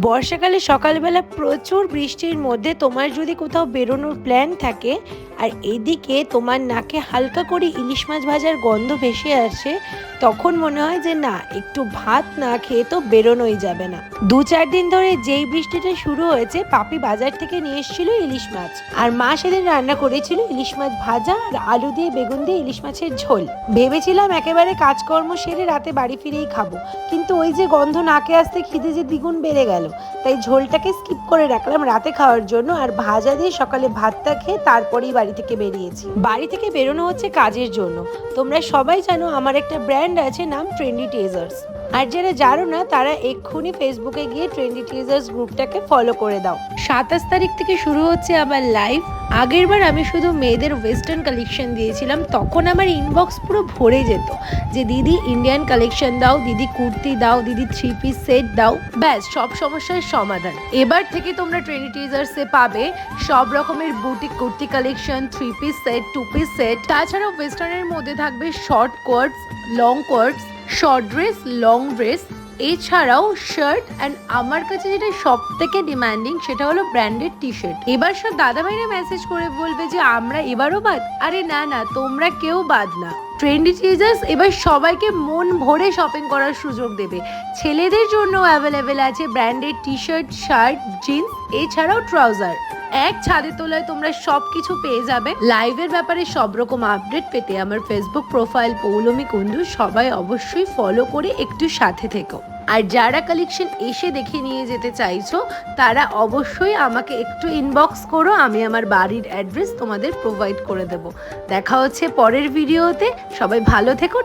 বর্ষাকালে সকালবেলা প্রচুর বৃষ্টির মধ্যে তোমার যদি কোথাও বেরোনোর প্ল্যান থাকে আর এদিকে তোমার নাকে হালকা করে ইলিশ মাছ ভাজার গন্ধ ভেসে আসে, তখন মনে হয় যে না, একটু ভাত না খেয়ে তো বেরোনোই যাবে না। 2-4 দিন ধরে যেই বৃষ্টিটা শুরু হয়েছে, পাপি বাজার থেকে নিয়ে এসেছিল ইলিশ মাছ, আর মা সেদিন রান্না করেছিল ইলিশ মাছ ভাজা আর আলু দিয়ে বেগুন দিয়ে ইলিশ মাছের ঝোল। ভেবেছিলাম একেবারে কাজকর্ম সেরে রাতে বাড়ি ফিরেই খাবো, কিন্তু ওই যে গন্ধ নাকে আসতে খিদে যে দ্বিগুণ বেড়ে গেল, তাই ঝোলটাকে স্কিপ করে রাখলাম রাতে খাওয়ার জন্য, আর ভাজা দিয়ে সকালে ভাতটা খেয়ে তারপরেই বাড়ি থেকে বেরিয়েছি। বাড়ি থেকে বেরোনো হচ্ছে কাজের জন্য। তোমরা সবাই জানো আমার একটা ব্র্যান্ড আছে, নাম ট্রেন্ডি টেজার্স। আর যারা জানো না তারা এক্ষুনি ফেসবুকে গিয়ে ট্রেন্ডি টেজার্স গ্রুপটাকে ফলো করে দাও। 27 তারিখ থেকে শুরু হচ্ছে আবার লাইভ। আগেরবার আমি শুধু মেয়েদের ওয়েস্টার্ন কালেকশন দিয়েছিলাম, তখন আমার ইনবক্স পুরো ভরে যেত যে দিদি ইন্ডিয়ান কালেকশন দাও, দিদি কুর্তি দাও, দিদি 3 পিস সেট দাও। ব্যাস, সব সমস্যার সমাধান। এবার থেকে তোমরা ট্রেন্ডি টেজার্সে পাবে সব রকমের boutique kurti collection, 3 piece set, 2 piece set. তাছাড়াও ওয়েস্টার্নের মধ্যে থাকবে short quotes, long quotes, short dress, long dress, এছাড়াও শার্ট, অ্যান্ড আমার কাছে যেটা সব থেকে ডিমান্ডিং সেটা হলো ব্র্যান্ডেড টি শার্ট। এবার সব দাদা ভাইরা মেসেজ করে বলবে যে আমরা এবারও বাদ। আরে না না, তোমরা কেউ বাদ না। ট্রেন্ডি টেজার্স এবার সবাইকে মন ভরে শপিং করার সুযোগ দেবে। ছেলেদের জন্য অ্যাভেলেবেল আছে branded T shirt, shirt, jeans, এছাড়াও ট্রাউজার। এক ছাদের তলায় তোমরা সবকিছু পেয়ে যাবে। লাইভের ব্যাপারে সব রকম আপডেট পেতে আমার ফেসবুক প্রোফাইল পৌলমী কুণ্ডু সবাই অবশ্যই ফলো করে একটু সাথে থেকো। আর যারা কালেকশন এসে দেখে নিয়ে যেতে চাইছো তারা অবশ্যই আমাকে একটু ইনবক্স করো, আমি আমার বাড়ির অ্যাড্রেস তোমাদের প্রোভাইড করে দেব। দেখা হচ্ছে পরের ভিডিওতে। সবাই ভালো থেকো।